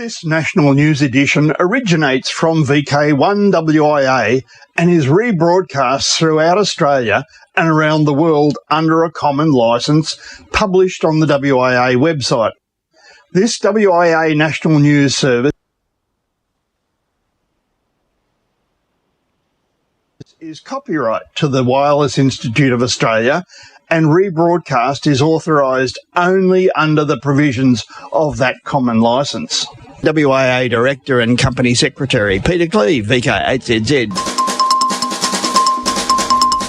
This national news edition originates from VK1WIA and is rebroadcast throughout Australia and around the world under a common licence published on the WIA website. This WIA national news service is copyright to the Wireless Institute of Australia, and rebroadcast is authorised only under the provisions of that common licence. WIA Director and Company Secretary Peter Cleave, VK8ZZ.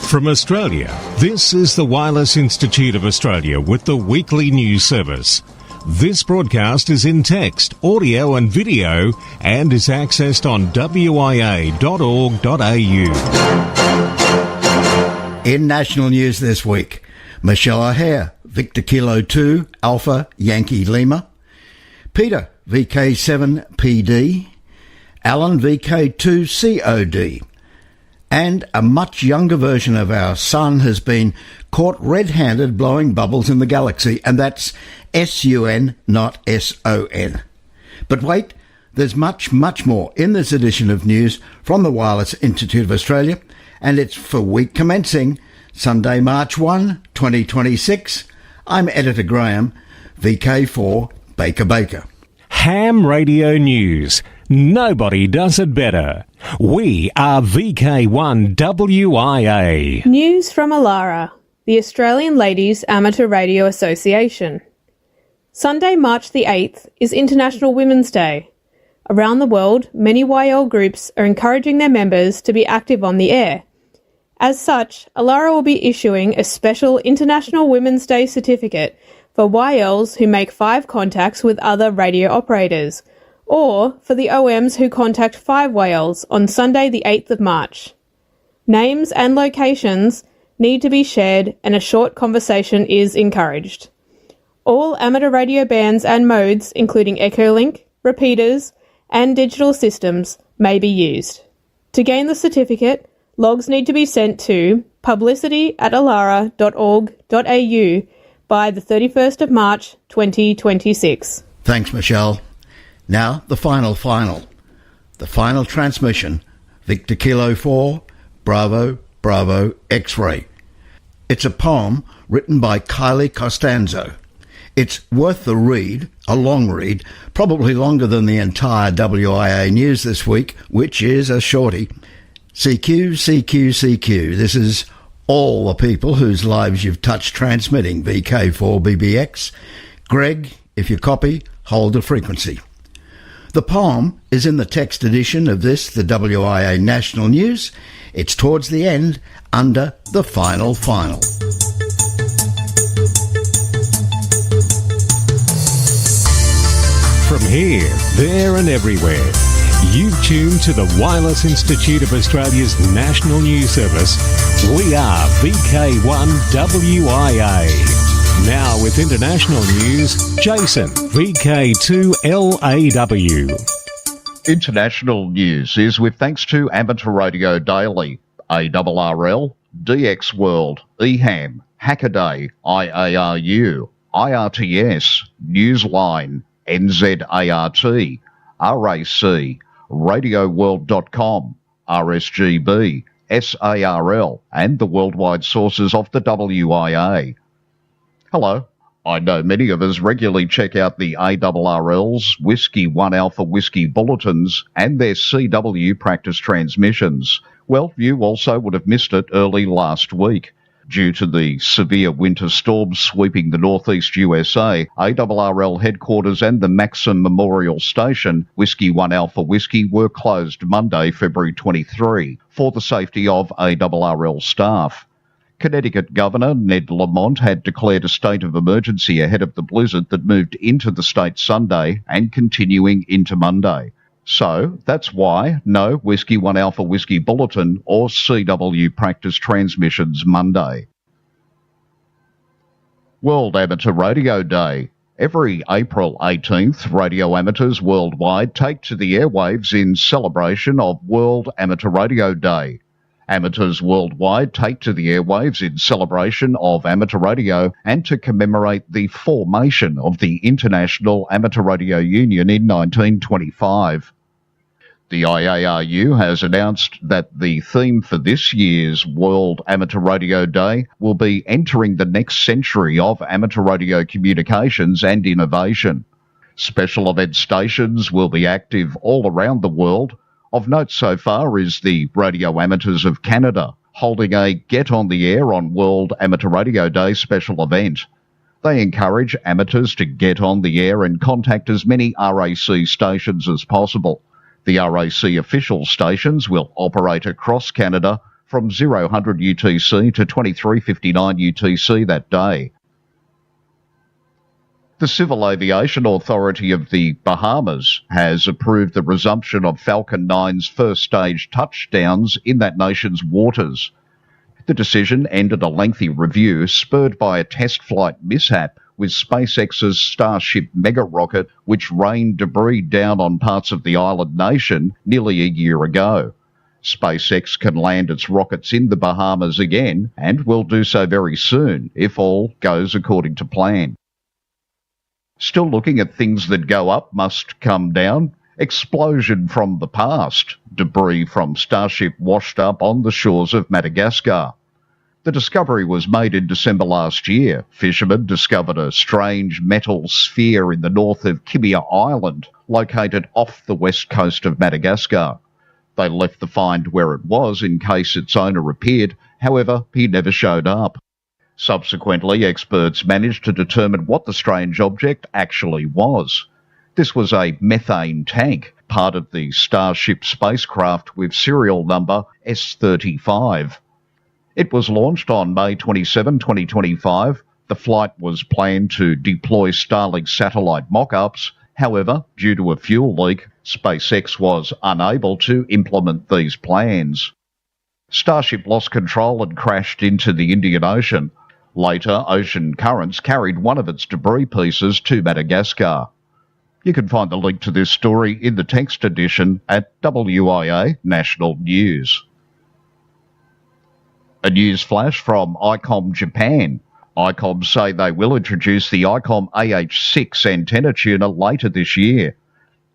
From Australia, this is the Wireless Institute of Australia with the weekly news service. This broadcast is in text, audio and video and is accessed on wia.org.au. In national news this week, Michelle O'Hare, Victor Kilo 2, Alpha, Yankee Lima. Peter, VK7PD. Alan, VK2COD. And a much younger version of our sun has been caught red-handed blowing bubbles in the galaxy, and that's SUN, not SON. But wait, there's much, much more in this edition of news from the Wireless Institute of Australia, and it's for week commencing Sunday, March 1, 2026. I'm Editor Graham, VK4 Baker. Ham Radio News. Nobody does it better. We are VK1WIA. News from ALARA, the Australian Ladies Amateur Radio Association. Sunday, March the 8th is International Women's Day. Around the world, many YL groups are encouraging their members to be active on the air. As such, ALARA will be issuing a special International Women's Day certificate for YLs who make 5 contacts with other radio operators, or for the OMs who contact 5 YLs on Sunday the 8th of March. Names and locations need to be shared and a short conversation is encouraged. All amateur radio bands and modes, including Echolink, repeaters, and digital systems, may be used. To gain the certificate, logs need to be sent to publicity@alara.org.au by the 31st of March 2026. Thanks, Michelle. Now, the final. The final transmission, Victor Kilo 4, Bravo, X-Ray. It's a poem written by Kylie Costanzo. It's worth the read, a long read, probably longer than the entire WIA news this week, which is a shorty. CQ. This is all the people whose lives you've touched transmitting VK4BBX. Greg, if you copy, hold the frequency. The poem is in the text edition of this, the WIA National News. It's towards the end, under the final. From here, there and everywhere, you've tuned to the Wireless Institute of Australia's National News Service. We are VK1WIA. Now with international news, Jason, VK2LAW. International news is with thanks to Amateur Radio Daily, ARRL, DX World, EHAM, Hackaday, IARU, IRTS, Newsline, NZART, RAC, RadioWorld.com, RSGB, SARL, and the worldwide sources of the WIA. Hello. I know many of us regularly check out the ARRL's Whiskey 1 Alpha Whiskey bulletins and their CW practice transmissions. Well, you also would have missed it early last week. Due to the severe winter storms sweeping the northeast USA, ARRL headquarters and the Maxim Memorial Station, Whiskey 1 Alpha Whiskey, were closed Monday, February 23, for the safety of ARRL staff. Connecticut Governor Ned Lamont had declared a state of emergency ahead of the blizzard that moved into the state Sunday and continuing into Monday. So that's why no Whiskey 1 Alpha Whiskey Bulletin or CW practice transmissions Monday. World Amateur Radio Day. Every April 18th, radio amateurs worldwide take to the airwaves in celebration of World Amateur Radio Day. Amateurs worldwide take to the airwaves in celebration of amateur radio and to commemorate the formation of the International Amateur Radio Union in 1925. The IARU has announced that the theme for this year's World Amateur Radio Day will be entering the next century of amateur radio communications and innovation. Special event stations will be active all around the world. Of note so far is the Radio Amateurs of Canada, holding a Get on the Air on World Amateur Radio Day special event. They encourage amateurs to get on the air and contact as many RAC stations as possible. The RAC official stations will operate across Canada from 0000 UTC to 2359 UTC that day. The Civil Aviation Authority of the Bahamas has approved the resumption of Falcon 9's first stage touchdowns in that nation's waters. The decision ended a lengthy review spurred by a test flight mishap with SpaceX's Starship mega rocket, which rained debris down on parts of the island nation nearly a year ago. SpaceX can land its rockets in the Bahamas again and will do so very soon if all goes according to plan. Still looking at things that go up must come down. Explosion from the past. Debris from Starship washed up on the shores of Madagascar. The discovery was made in December last year. Fishermen discovered a strange metal sphere in the north of Kimia Island, located off the west coast of Madagascar. They left the find where it was in case its owner appeared. However, he never showed up. Subsequently, experts managed to determine what the strange object actually was. This was a methane tank, part of the Starship spacecraft with serial number S35. It was launched on May 27, 2025. The flight was planned to deploy Starlink satellite mock-ups. However, due to a fuel leak, SpaceX was unable to implement these plans. Starship lost control and crashed into the Indian Ocean. Later, ocean currents carried one of its debris pieces to Madagascar. You can find the link to this story in the text edition at WIA National News. A news flash from ICOM Japan. ICOM say they will introduce the ICOM AH6 antenna tuner later this year.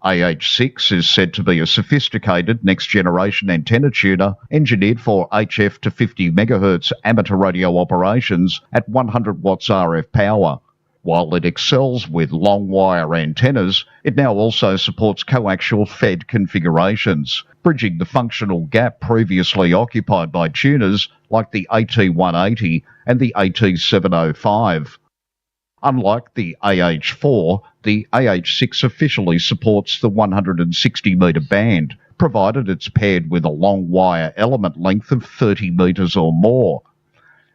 AH6 is said to be a sophisticated next-generation antenna tuner engineered for HF to 50 MHz amateur radio operations at 100 watts RF power. While it excels with long-wire antennas, it now also supports coaxial fed configurations, bridging the functional gap previously occupied by tuners like the AT180 and the AT705. Unlike the AH4, the AH6 officially supports the 160 metre band, provided it's paired with a long wire element length of 30 metres or more.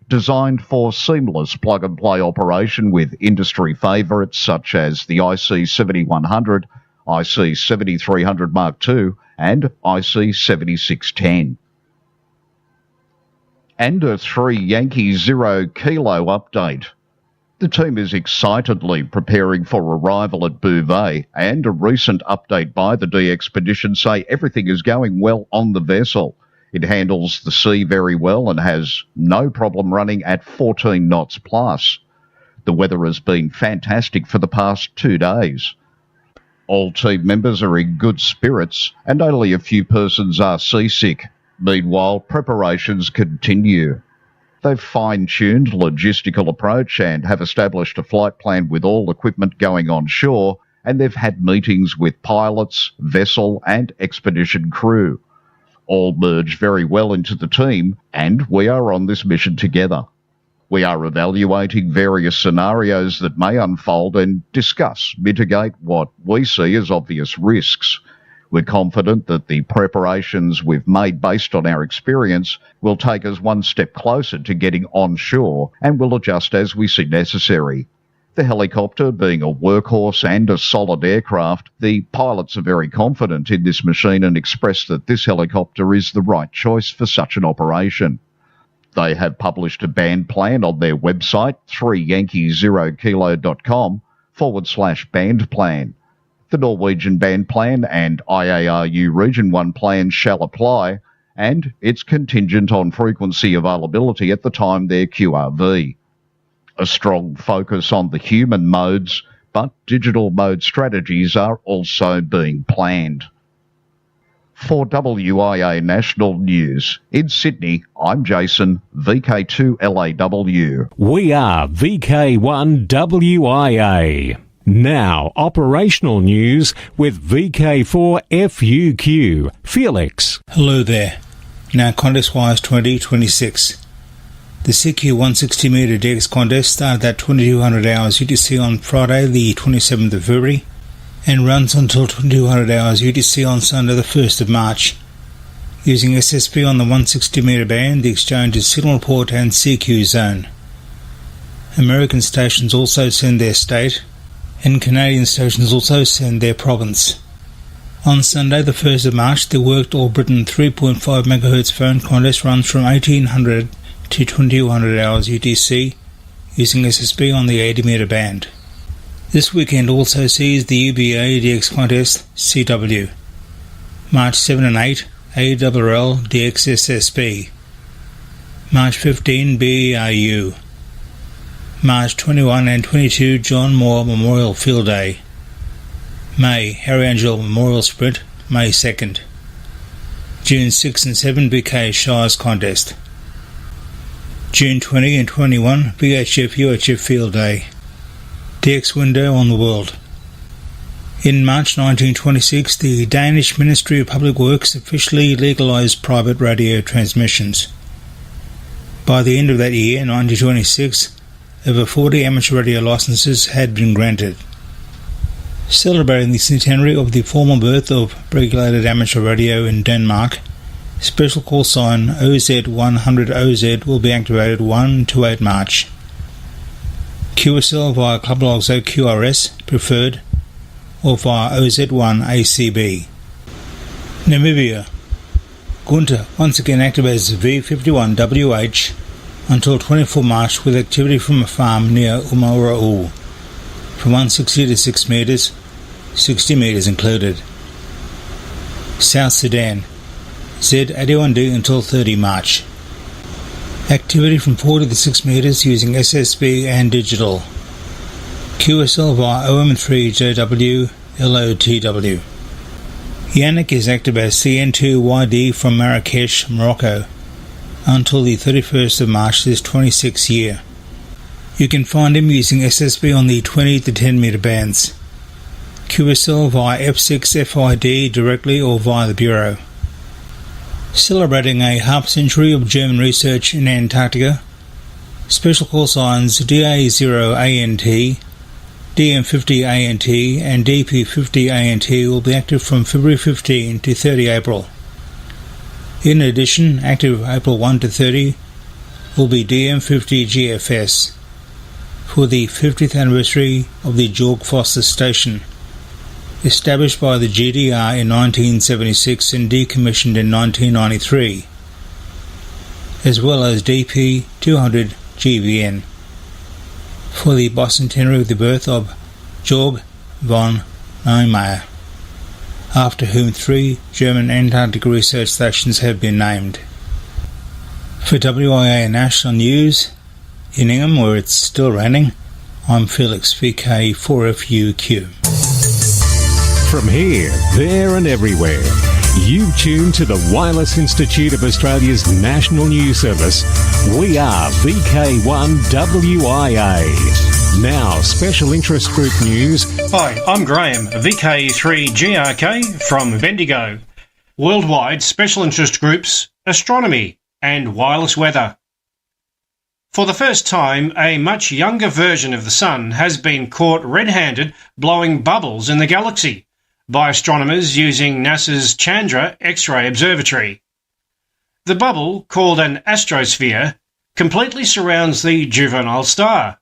Designed for seamless plug-and-play operation with industry favourites such as the IC7100, IC7300 Mark II and IC7610. And a 3 Yankee 0 Kilo update. The team is excitedly preparing for arrival at Bouvet, and a recent update by the D-Expedition say everything is going well on the vessel. It handles the sea very well and has no problem running at 14 knots plus. The weather has been fantastic for the past 2 days. All team members are in good spirits and only a few persons are seasick. Meanwhile, preparations continue. They've fine-tuned logistical approach and have established a flight plan with all equipment going on shore, and they've had meetings with pilots, vessel and expedition crew. All merge very well into the team, and we are on this mission together. We are evaluating various scenarios that may unfold and mitigate what we see as obvious risks. We're confident that the preparations we've made based on our experience will take us one step closer to getting on shore and will adjust as we see necessary. The helicopter being a workhorse and a solid aircraft, the pilots are very confident in this machine and express that this helicopter is the right choice for such an operation. They have published a band plan on their website, 3yankee0kilo.com/band plan. The Norwegian band plan and IARU Region 1 plan shall apply, and it's contingent on frequency availability at the time they're QRV. A strong focus on the human modes, but digital mode strategies are also being planned. For WIA National News, in Sydney, I'm Jason, VK2LAW. We are VK1WIA. Now, operational news with VK4FUQ. Felix. Hello there. Now, contest-wise 2026. The CQ 160-metre DX contest started at 2200 hours UTC on Friday, the 27th of February, and runs until 2200 hours UTC on Sunday, the 1st of March. Using SSB on the 160-metre band, the exchange is Signal Port and CQ Zone. American stations also send their state, and Canadian stations also send their province. On Sunday, the 1st of March, the Worked All Britain 3.5 MHz phone contest runs from 1800 to 2200 hours UTC using SSB on the 80-metre band. This weekend also sees the UBA DX contest CW. March 7 and 8, ARRL DX SSB. March 15, BERU. March 21 and 22, John Moore Memorial Field Day. May, Harry Angel Memorial Sprint, May 2nd. June 6 and 7, BK Shires Contest. June 20 and 21, BHF UHF Field Day. DX window on the world. In March 1926, the Danish Ministry of Public Works officially legalised private radio transmissions. By the end of that year, 1926, over 40 amateur radio licenses had been granted. Celebrating the centenary of the formal birth of regulated amateur radio in Denmark, special call sign OZ100OZ will be activated 1 to 8 March. QSL via Club Logs OQRS preferred, or via OZ1 ACB. Namibia. Gunta once again activates V51WH until 24 March with activity from a farm near Umara'u from 160 to 6 metres, 60 metres included. South Sudan. Z81D until 30 March. Activity from 4 to 6 metres using SSB and digital. QSL via OM3JW LOTW. Yannick is active as CN2YD from Marrakesh, Morocco, until the 31st of March this 26th year. You can find him using SSB on the 20 to 10 metre bands. QSL via F6FID directly or via the Bureau. Celebrating a half-century of German research in Antarctica, special call signs DA0ANT, DM50ANT and DP50ANT will be active from February 15 to 30 April. In addition, active April 1 to 30 will be DM50GFS for the 50th anniversary of the Georg Foster Station, established by the GDR in 1976 and decommissioned in 1993, as well as DP200 GVN for the bicentenary of the birth of Georg von Neumayer, after whom 3 German Antarctic research stations have been named. For WIA National News, in Ingham, where it's still raining, I'm Felix, VK4FUQ. From here, there and everywhere, you tune to the Wireless Institute of Australia's National News Service. We are VK1WIA. Now, Special Interest Group News. Hi, I'm Graham, VK3GRK from Bendigo. Worldwide Special Interest Groups, Astronomy and Wireless Weather. For the first time, a much younger version of the Sun has been caught red-handed blowing bubbles in the galaxy by astronomers using NASA's Chandra X-ray Observatory. The bubble, called an astrosphere, completely surrounds the juvenile star.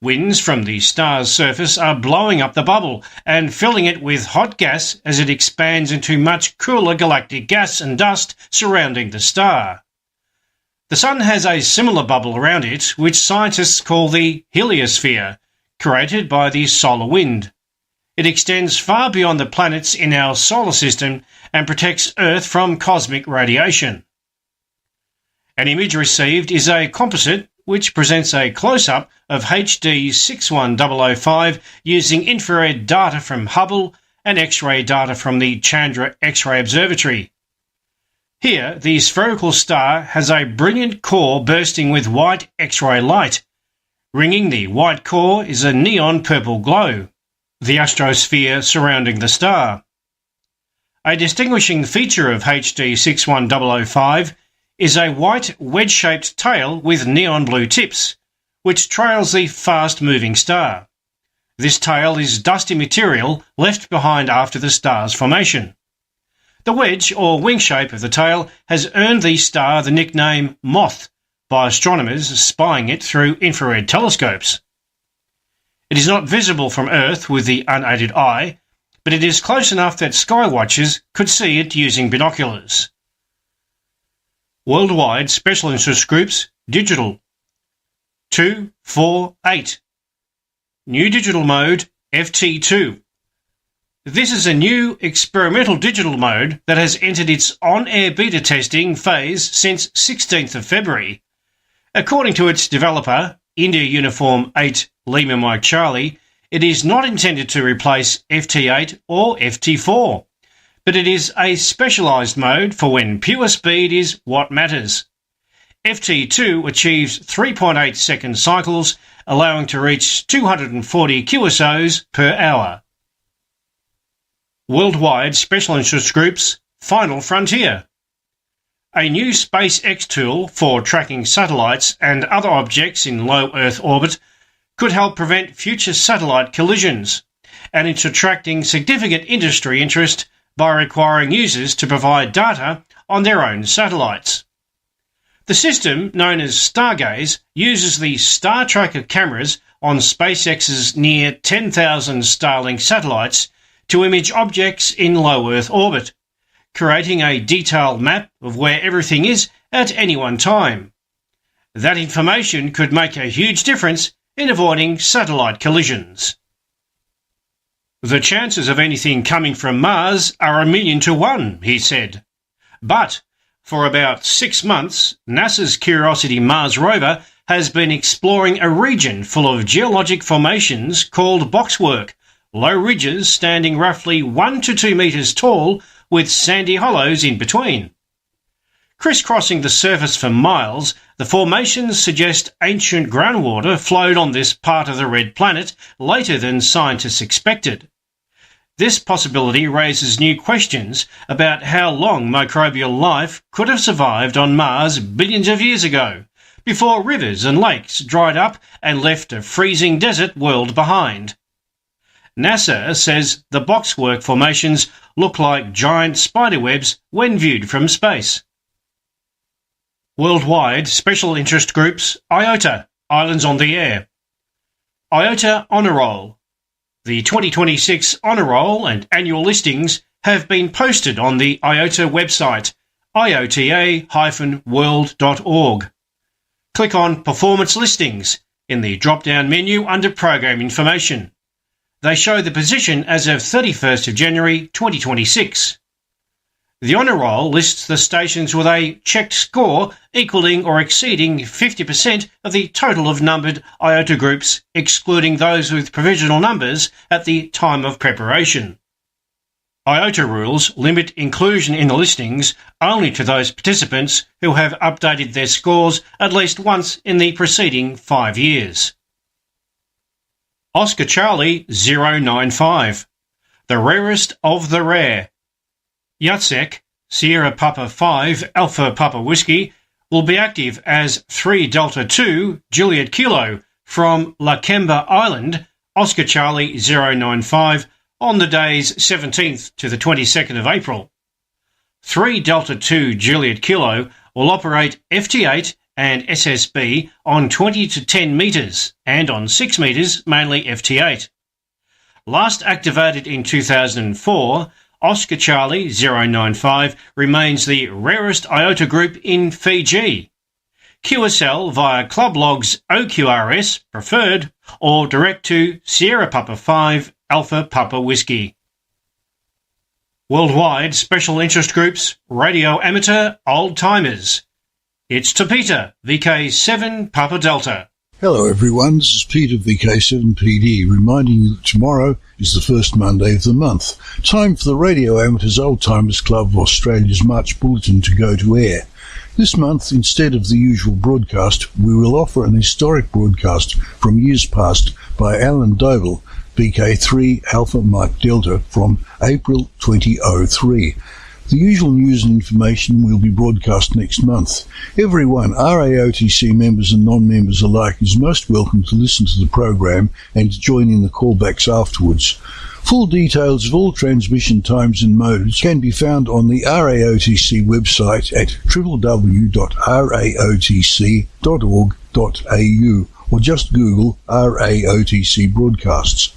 Winds from the star's surface are blowing up the bubble and filling it with hot gas as it expands into much cooler galactic gas and dust surrounding the star. The Sun has a similar bubble around it, which scientists call the heliosphere, created by the solar wind. It extends far beyond the planets in our solar system and protects Earth from cosmic radiation. An image received is a composite which presents a close-up of HD 61005 using infrared data from Hubble and X-ray data from the Chandra X-ray Observatory. Here, the spherical star has a brilliant core bursting with white X-ray light. Ringing the white core is a neon purple glow, the astrosphere surrounding the star. A distinguishing feature of HD 61005 is a white wedge-shaped tail with neon blue tips, which trails the fast-moving star. This tail is dusty material left behind after the star's formation. The wedge or wing shape of the tail has earned the star the nickname Moth by astronomers spying it through infrared telescopes. It is not visible from Earth with the unaided eye, but it is close enough that skywatchers could see it using binoculars. Worldwide Special Interest Groups Digital 248. New Digital Mode FT2. This is a new experimental digital mode that has entered its on-air beta testing phase since 16th of February. According to its developer, India Uniform 8 Lima Mike Charlie, it is not intended to replace FT8 or FT4, but it is a specialised mode for when pure speed is what matters. FT2 achieves 3.8 second cycles, allowing to reach 240 QSOs per hour. Worldwide Special Interest Groups Final Frontier. A new SpaceX tool for tracking satellites and other objects in low Earth orbit could help prevent future satellite collisions, and it's attracting significant industry interest by requiring users to provide data on their own satellites. The system, known as Stargaze, uses the Star Tracker cameras on SpaceX's near 10,000 Starlink satellites to image objects in low Earth orbit, creating a detailed map of where everything is at any one time. That information could make a huge difference in avoiding satellite collisions. The chances of anything coming from Mars are 1,000,000 to 1, he said. But for about 6 months, NASA's Curiosity Mars rover has been exploring a region full of geologic formations called boxwork, low ridges standing roughly 1 to 2 metres tall with sandy hollows in between. Crisscrossing the surface for miles, the formations suggest ancient groundwater flowed on this part of the red planet later than scientists expected. This possibility raises new questions about how long microbial life could have survived on Mars billions of years ago, before rivers and lakes dried up and left a freezing desert world behind. NASA says the boxwork formations look like giant spiderwebs when viewed from space. Worldwide Special Interest Groups IOTA, Islands on the Air. IOTA Honour Roll. The 2026 Honour Roll and annual listings have been posted on the IOTA website, iota-world.org. Click on Performance Listings in the drop-down menu under Program Information. They show the position as of 31st of January 2026. The Honour Roll lists the stations with a checked score equalling or exceeding 50% of the total of numbered IOTA groups, excluding those with provisional numbers at the time of preparation. IOTA rules limit inclusion in the listings only to those participants who have updated their scores at least once in the preceding 5 years. Oscar Charlie 095, the rarest of the rare. Yatsek, Sierra Papa 5 Alpha Papa Whiskey, will be active as 3 Delta 2 Juliet Kilo from Lakemba Island, Oscar Charlie 095, on the days 17th to the 22nd of April. 3 Delta 2 Juliet Kilo will operate FT8 and SSB on 20 to 10 metres and on 6 metres, mainly FT8. Last activated in 2004, Oscar Charlie 095 remains the rarest IOTA group in Fiji. QSL via Club Logs OQRS preferred or direct to Sierra Papa 5 Alpha Papa Whiskey. Worldwide Special Interest Groups Radio Amateur Old Timers. It's to Peter, VK7 Papa Delta. Hello everyone, this is Peter, VK7PD, reminding you that tomorrow is the first Monday of the month. Time for the Radio Amateurs Old Timers Club of Australia's March Bulletin to go to air. This month, instead of the usual broadcast, we will offer an historic broadcast from years past by Alan Doble, VK3 Alpha Mike Delta, from April 2003. The usual news and information will be broadcast next month. Everyone, RAOTC members and non-members alike, is most welcome to listen to the program and to join in the callbacks afterwards. Full details of all transmission times and modes can be found on the RAOTC website at www.raotc.org.au or just Google RAOTC broadcasts.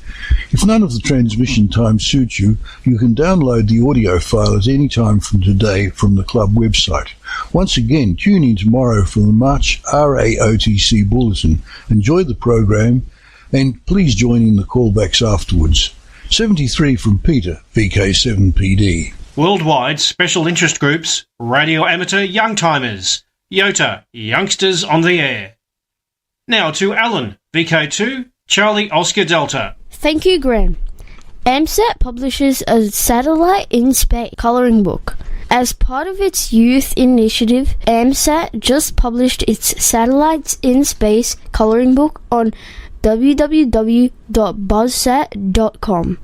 If none of the transmission times suits you, you can download the audio file at any time from today from the club website. Once again, tune in tomorrow for the March RAOTC Bulletin. Enjoy the program and please join in the callbacks afterwards. 73 from Peter, VK7PD. Worldwide Special Interest Groups, Radio Amateur Young Timers, YOTA, Youngsters on the Air. Now to Alan, VK2, Charlie Oscar Delta. Thank you, Graham. AMSAT publishes a satellite in space colouring book. As part of its youth initiative, AMSAT just published its Satellites in Space colouring book on www.buzzsat.com.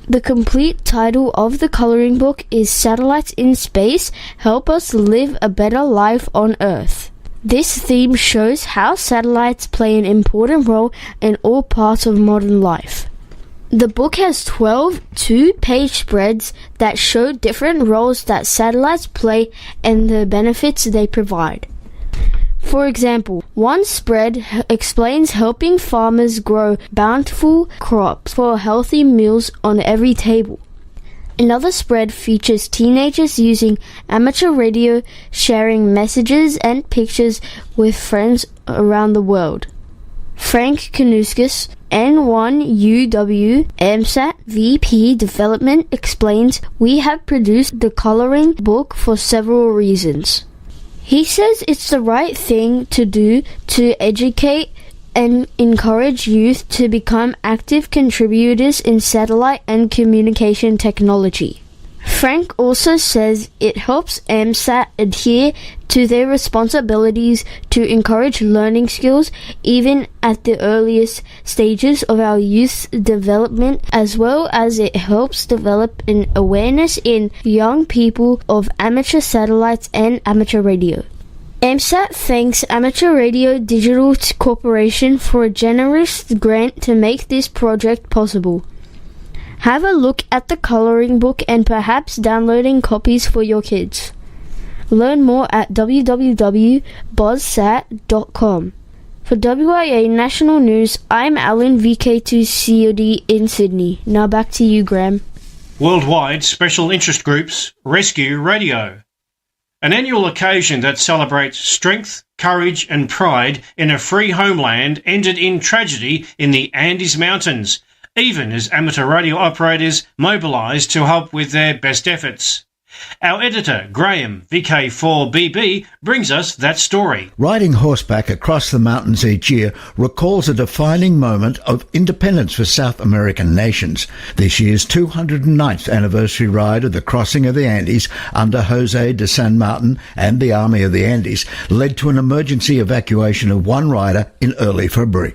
The complete title of the colouring book is Satellites in Space Help Us Live a Better Life on Earth. This theme shows how satellites play an important role in all parts of modern life. The book has 12 two-page spreads that show different roles that satellites play and the benefits they provide. For example, one spread explains helping farmers grow bountiful crops for healthy meals on every table. Another spread features teenagers using amateur radio, sharing messages and pictures with friends around the world. Frank Kanuskis, N1UW AMSAT VP Development, explains, "We have produced the coloring book for several reasons." He says it's the right thing to do to educate and encourage youth to become active contributors in satellite and communication technology. Frank also says it helps AMSAT adhere to their responsibilities to encourage learning skills even at the earliest stages of our youth's development, as well as it helps develop an awareness in young people of amateur satellites and amateur radio. AMSAT thanks Amateur Radio Digital Corporation for a generous grant to make this project possible. Have a look at the colouring book and perhaps downloading copies for your kids. Learn more at www.buzzsat.com. For WIA National News, I'm Alan, VK2COD in Sydney. Now back to you, Graham. Worldwide Special Interest Groups, Rescue Radio. An annual occasion that celebrates strength, courage and pride in a free homeland ended in tragedy in the Andes Mountains, even as amateur radio operators mobilised to help with their best efforts. Our editor, Graham, VK4BB, brings us that story. Riding horseback across the mountains each year recalls a defining moment of independence for South American nations. This year's 209th anniversary ride of the crossing of the Andes under José de San Martin and the Army of the Andes led to an emergency evacuation of one rider in early February.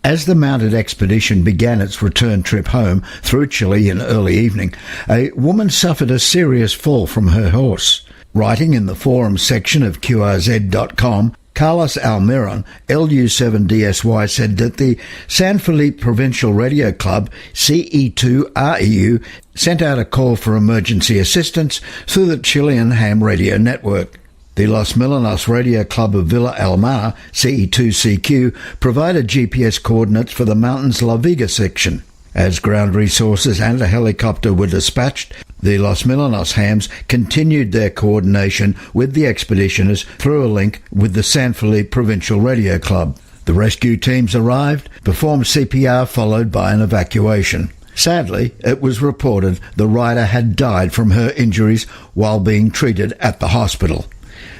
As the mounted expedition began its return trip home through Chile in early evening, a woman suffered a serious fall from her horse. Writing in the forum section of QRZ.com, Carlos Almiron, LU7DSY, said that the San Felipe Provincial Radio Club, CE2REU, sent out a call for emergency assistance through the Chilean ham radio network. The Los Milanos Radio Club of Villa Almar, CE2CQ, provided GPS coordinates for the mountain's La Viga section. As ground resources and a helicopter were dispatched, the Los Milanos hams continued their coordination with the expeditioners through a link with the San Felipe Provincial Radio Club. The rescue teams arrived, performed CPR followed by an evacuation. Sadly, it was reported the rider had died from her injuries while being treated at the hospital.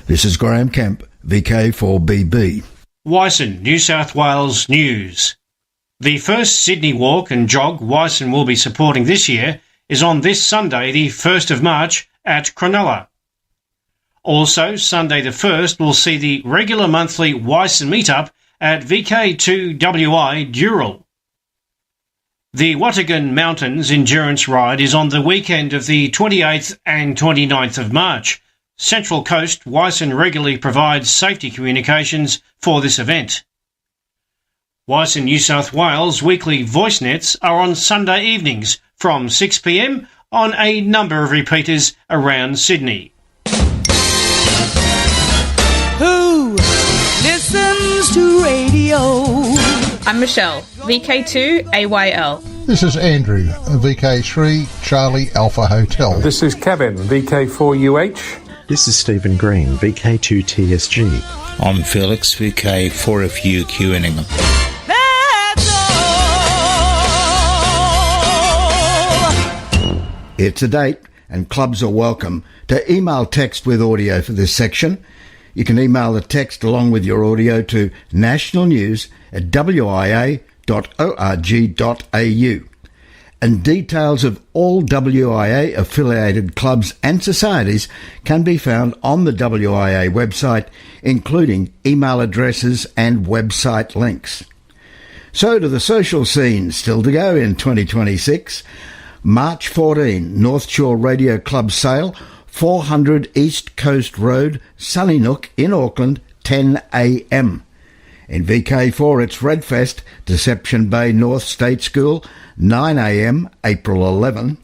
This is Graham Kemp, VK4BB. Wyson, New South Wales News. The first Sydney walk and jog Wyson will be supporting this year is on this Sunday, the 1st of March, at Cronulla. Also, Sunday the 1st will see the regular monthly Wyson meetup at VK2WI Dural. The Wattagan Mountains Endurance Ride is on the weekend of the 28th and 29th of March. Central Coast Wyson regularly provides safety communications for this event. Wyson New South Wales weekly voice nets are on Sunday evenings from 6 p.m. on a number of repeaters around Sydney. Who listens to radio? I'm Michelle, VK2AYL. This is Andrew, VK3 Charlie Alpha Hotel. This is Kevin, VK4UH. This is Stephen Green, VK2TSG. I'm Felix, VK4FU Qinningham. It's a date, and clubs are welcome to email text with audio for this section. You can email the text along with your audio to nationalnews@wia.org.au. And details of all WIA-affiliated clubs and societies can be found on the WIA website, including email addresses and website links. So to the social scene, still to go in 2026. March 14, North Shore Radio Club Sale, 400 East Coast Road, Sunnynook in Auckland, 10 a.m. In VK4, it's Redfest, Deception Bay North State School, 9 a.m, April 11.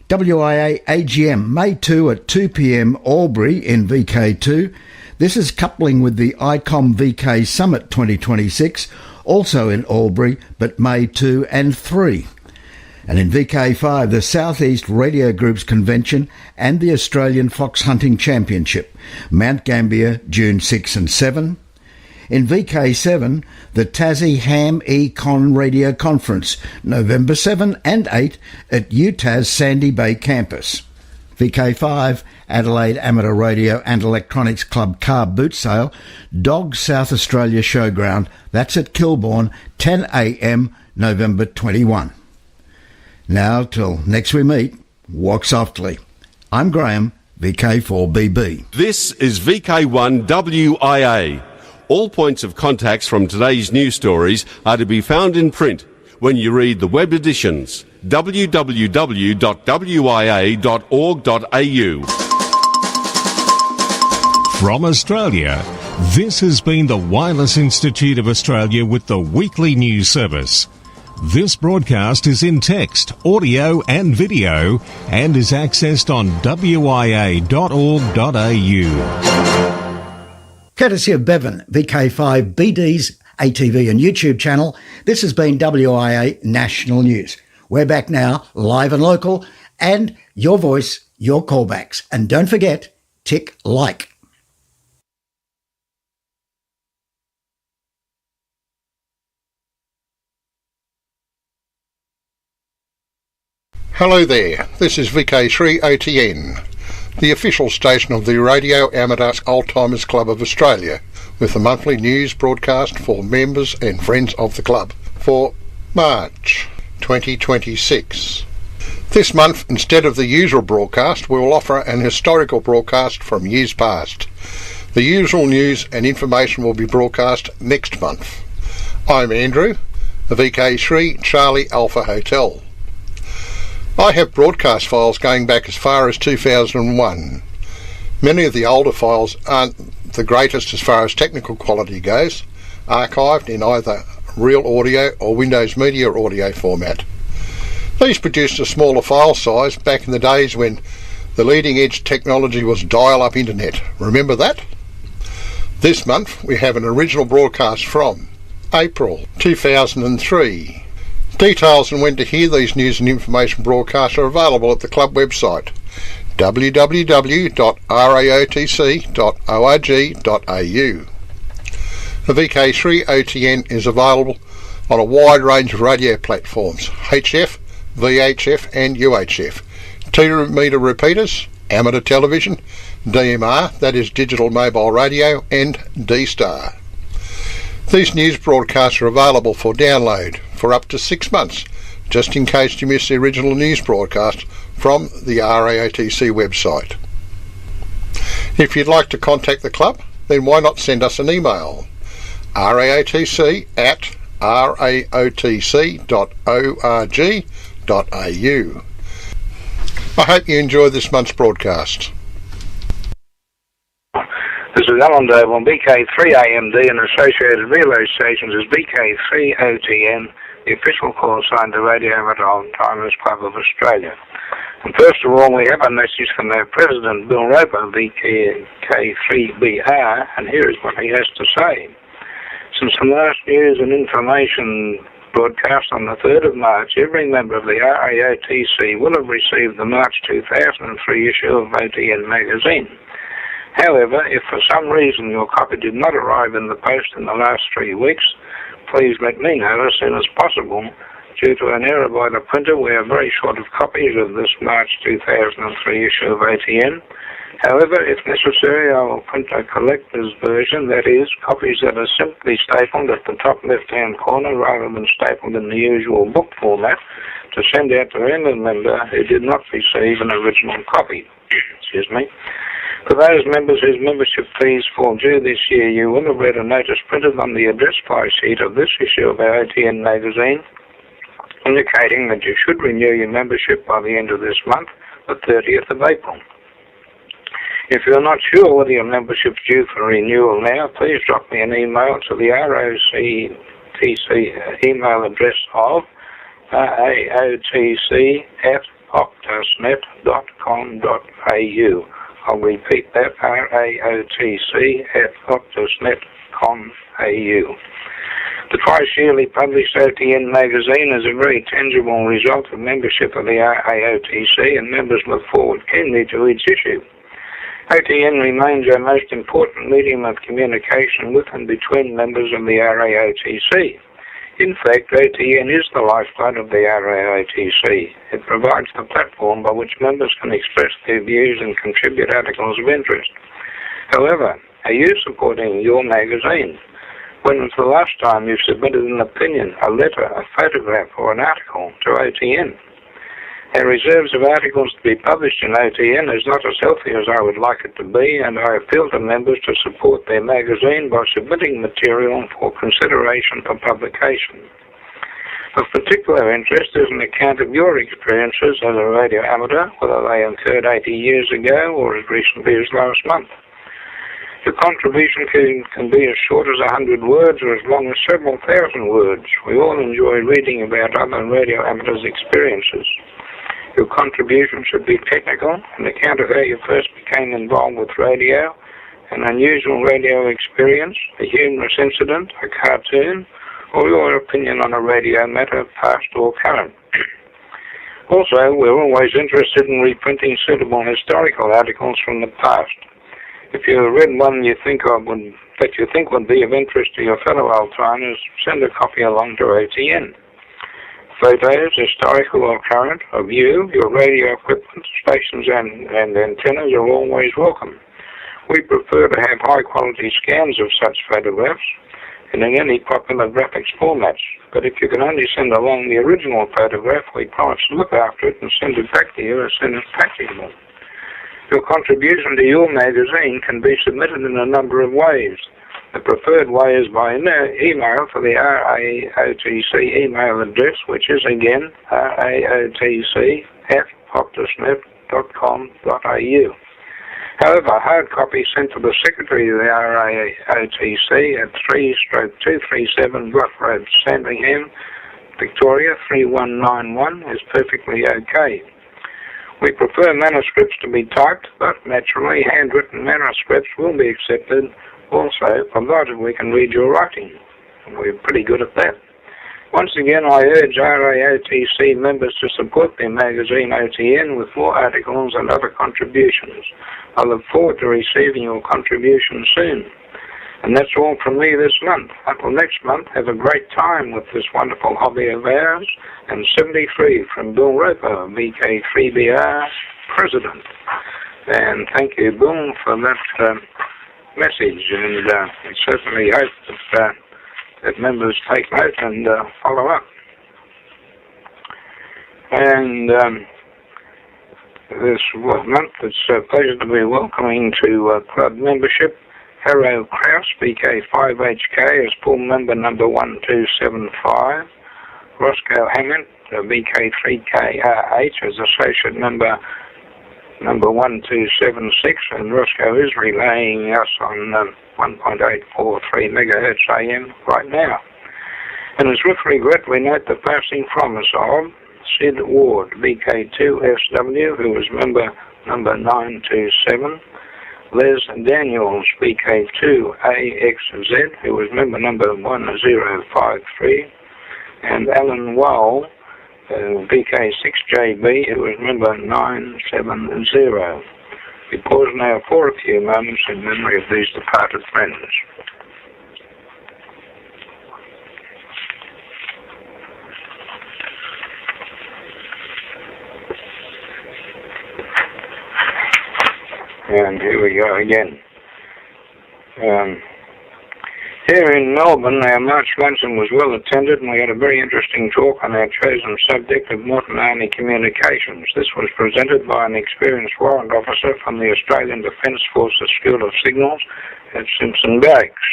WIA AGM, May 2 at 2 p.m, Albury in VK2. This is coupling with the ICOM VK Summit 2026, also in Albury, but May 2 and 3. And in VK5, the Southeast Radio Group's Convention and the Australian Fox Hunting Championship, Mount Gambier, June 6 and 7. In VK7, the Tassie Ham Econ Radio Conference, November 7 and 8 at UTAS Sandy Bay Campus. VK5, Adelaide Amateur Radio and Electronics Club Car Boot Sale, Dog South Australia Showground, that's at Kilbourne, 10 a.m, November 21. Now, till next we meet, walk softly. I'm Graham, VK4BB. This is VK1WIA. All points of contacts from today's news stories are to be found in print when you read the web editions, www.wia.org.au. From Australia, this has been the Wireless Institute of Australia with the weekly news service. This broadcast is in text, audio and video and is accessed on wia.org.au. Courtesy of Bevan, VK5 BD's ATV and YouTube channel, this has been WIA National News. We're back now, live and local, and your voice, your callbacks. And don't forget, tick like. Hello there, this is VK3OTN, the official station of the Radio Amateur Oldtimers Club of Australia, with the monthly news broadcast for members and friends of the club for March 2026. This month, instead of the usual broadcast, we will offer an historical broadcast from years past. The usual news and information will be broadcast next month. I'm Andrew, the VK3 Charlie Alpha Hotel. I have broadcast files going back as far as 2001. Many of the older files aren't the greatest as far as technical quality goes, archived in either Real Audio or Windows Media Audio format. These produced a smaller file size back in the days when the leading edge technology was dial-up internet. Remember that? This month we have an original broadcast from April 2003. Details on when to hear these news and information broadcasts are available at the club website www.raotc.org.au. The VK3OTN is available on a wide range of radio platforms, HF, VHF and UHF, 2 metre repeaters, amateur television, DMR, that is Digital Mobile Radio, and D-Star. These news broadcasts are available for download for up to 6 months, just in case you miss the original news broadcast from the RAOTC website. If you'd like to contact the club, then why not send us an email? raotc@raotc.org.au. I hope you enjoyed this month's broadcast. This is Alan Dave on BK3AMD and associated relay stations as BK3OTN, the official call sign to Radio Amateur Old-Timers Club of Australia. And first of all, we have a message from our President, Bill Roper, VK3BR, and here is what he has to say. Since the last news and information broadcast on the 3rd of March, every member of the RAOTC will have received the March 2003 issue of OTN magazine. However, if for some reason your copy did not arrive in the post in the last 3 weeks, please let me know as soon as possible. Due to an error by the printer, we are very short of copies of this March 2003 issue of OTN. However, if necessary, I will print a collector's version, that is, copies that are simply stapled at the top left-hand corner rather than stapled in the usual book format, to send out to any member who did not receive an original copy. Excuse me. For those members whose membership fees fall due this year, you will have read a notice printed on the address fly sheet of this issue of our OTN magazine, indicating that you should renew your membership by the end of this month, the 30th of April. If you're not sure whether your membership's due for renewal now, please drop me an email to the RAOTC email address of raotc@optusnet.com.au. I'll repeat that, raotc@optusnet.com.au. The twice-yearly published OTN magazine is a very tangible result of membership of the RAOTC, and members look forward keenly to each issue. OTN remains our most important medium of communication with and between members of the RAOTC. In fact, OTN is the lifeblood of the RAOTC. It provides the platform by which members can express their views and contribute articles of interest. However, are you supporting your magazine? When was the last time you submitted an opinion, a letter, a photograph, or an article to OTN? Our reserves of articles to be published in OTN is not as healthy as I would like it to be, and I appeal to members to support their magazine by submitting material for consideration for publication. Of particular interest is an account of your experiences as a radio amateur, whether they occurred 80 years ago or as recently as last month. Your contribution can be as short as 100 words or as long as several thousand words. We all enjoy reading about other radio amateurs' experiences. Your contribution should be technical, an account of how you first became involved with radio, an unusual radio experience, a humorous incident, a cartoon, or your opinion on a radio matter, past or current. Also, we're always interested in reprinting suitable historical articles from the past. If you read one you think would be of interest to your fellow old-timers, send a copy along to OTN. Photos, historical or current, of you, your radio equipment, stations and antennas are always welcome. We prefer to have high-quality scans of such photographs and in any popular graphics formats, but if you can only send along the original photograph, we promise to look after it and send it back to you as soon as practicable. Your contribution to your magazine can be submitted in a number of ways. The preferred way is by email to the RAOTC email address, which is again raotc@optusnet.com.au. However, hard copy sent to the Secretary of the RAOTC at 3/237 Bluff Road, Sandringham, Victoria 3191 is perfectly okay. We prefer manuscripts to be typed, but naturally handwritten manuscripts will be accepted also, provided we can read your writing. We're pretty good at that. Once again, I urge RAOTC members to support their magazine OTN with more articles and other contributions. I look forward to receiving your contributions soon. And that's all from me this month. Until next month, have a great time with this wonderful hobby of ours. And 73 from Bill Roper, VK3BR, President. And thank you, Bill, for that message. And I certainly hope that members take note and follow up. And this month it's a pleasure to be welcoming to club membership Harrow Kraus, BK5HK, as full member number 1275. Roscoe Hammond, BK3KRH, as associate member number 1276, and Roscoe is relaying us on 1.843 megahertz AM right now. And it's with regret we note the passing from us of Sid Ward, BK2SW, who was member number 927, Les Daniels, BK2AXZ, who was member number 1053, and Alan Wall, BK6JB, who was member 970. We pause now for a few moments in memory of these departed friends. And here we go again. Here in Melbourne, our March luncheon was well attended, and we had a very interesting talk on our chosen subject of modern army communications. This was presented by an experienced warrant officer from the Australian Defence Forces School of Signals at Simpson Barracks.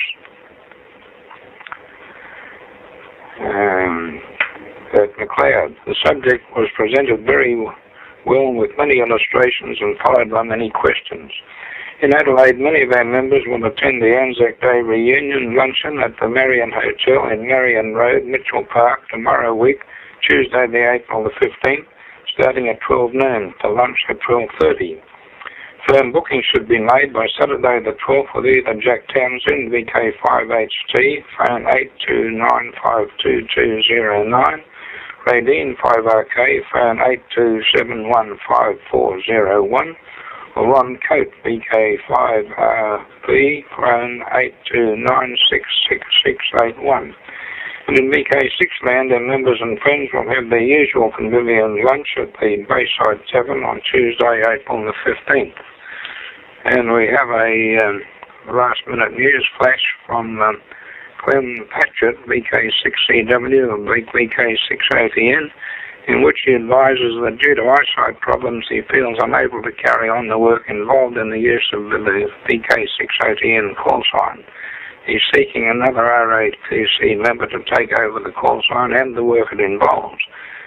At McLeod, the subject was presented very well with many illustrations and followed by many questions. In Adelaide, many of our members will attend the Anzac Day reunion luncheon at the Marion Hotel in Marion Road, Mitchell Park, tomorrow week, Tuesday the April the 15th, starting at 12 noon, to lunch at 12:30. Firm booking should be made by Saturday the 12th with either Jack Townsend, VK5HT, phone 82952209, Radine 5RK, phone 82715401, or Ron Coate, VK5RB, phone 82966681. And in VK6 land, our members and friends will have their usual convivial lunch at the Bayside Tavern on Tuesday, April the 15th. And we have a last-minute news flash from Clem Patchett, VK6CW and VK6ATN, in which he advises that due to eyesight problems he feels unable to carry on the work involved in the use of the VK6ATN call sign. He's seeking another RATC member to take over the call sign and the work it involves.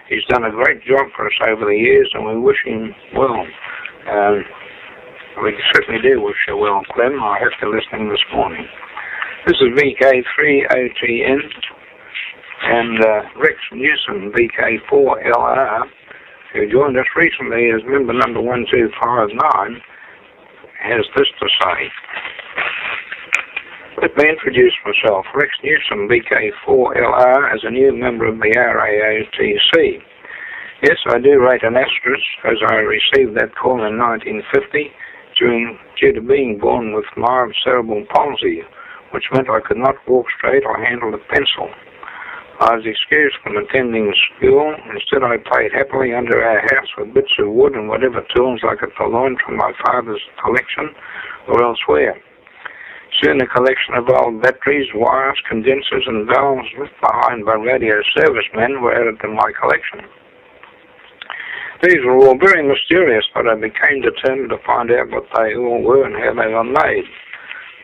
He's done a great job for us over the years, and we wish him well. We certainly do wish you well, Clem. I have to listening this morning. This is VK3OTN, and Rex Newsom, VK4LR, who joined us recently as member number 1259, has this to say. Let me introduce myself, Rex Newsom, VK4LR, as a new member of the RAOTC. Yes, I do rate an asterisk, as I received that call in 1950 due to being born with mild cerebral palsy, which meant I could not walk straight or handle a pencil. I was excused from attending school. Instead, I played happily under our house with bits of wood and whatever tools I could purloin from my father's collection or elsewhere. Soon a collection of old batteries, wires, condensers and valves left behind by radio servicemen were added to my collection. These were all very mysterious, but I became determined to find out what they all were and how they were made.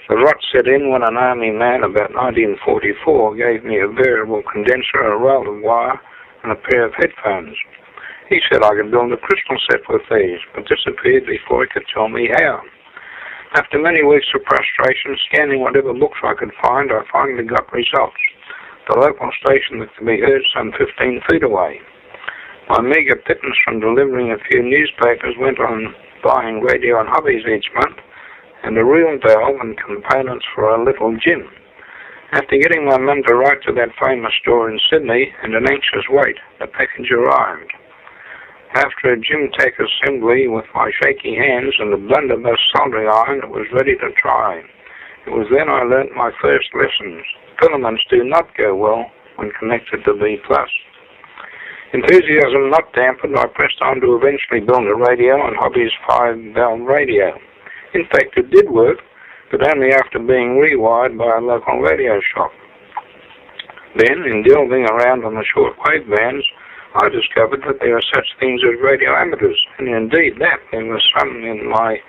The rot set in when an army man about 1944 gave me a variable condenser, a roll of wire and a pair of headphones. He said I could build a crystal set with these, but disappeared before he could tell me how. After many weeks of frustration, scanning whatever books I could find, I finally got results. The local station that could be heard some 15 feet away. My meagre pittance from delivering a few newspapers went on buying radio and hobbies each month, and a reel valve and components for a little gym. After getting my mum to write to that famous store in Sydney and an anxious wait, the package arrived. After a gym tech assembly with my shaky hands and a blunderbuss soldering iron, it was ready to try. It was then I learnt my first lessons. Filaments do not go well when connected to B+. Enthusiasm not dampened, I pressed on to eventually build a radio on Hobby's 5-valve radio. In fact, it did work, but only after being rewired by a local radio shop. Then, in delving around on the shortwave bands, I discovered that there are such things as radio amateurs, and indeed that there was some in my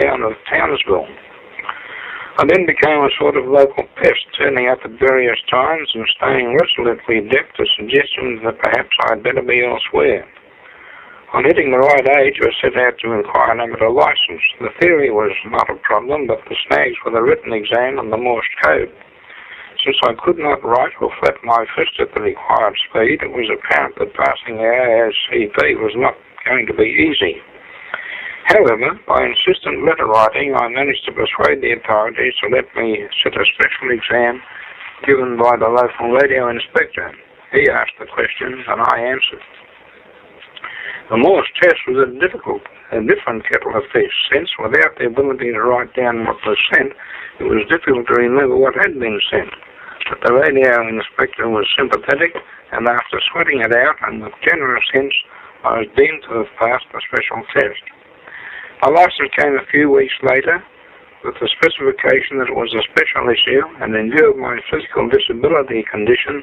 town of Townsville. I then became a sort of local pest, turning up at various times and staying resolutely deaf to suggestions that perhaps I'd better be elsewhere. On hitting the right age, I set out to inquire an amateur license. The theory was not a problem, but the snags were the written exam and the Morse code. Since I could not write or flap my fist at the required speed, it was apparent that passing the ASCP was not going to be easy. However, by insistent letter writing, I managed to persuade the authorities to let me sit a special exam given by the local radio inspector. He asked the questions and I answered. The Morse test was a different kettle of fish, since without the ability to write down what was sent, it was difficult to remember what had been sent. But the radio inspector was sympathetic, and after sweating it out and with generous hints, I was deemed to have passed the special test. My license came a few weeks later with the specification that it was a special issue, and in view of my physical disability condition,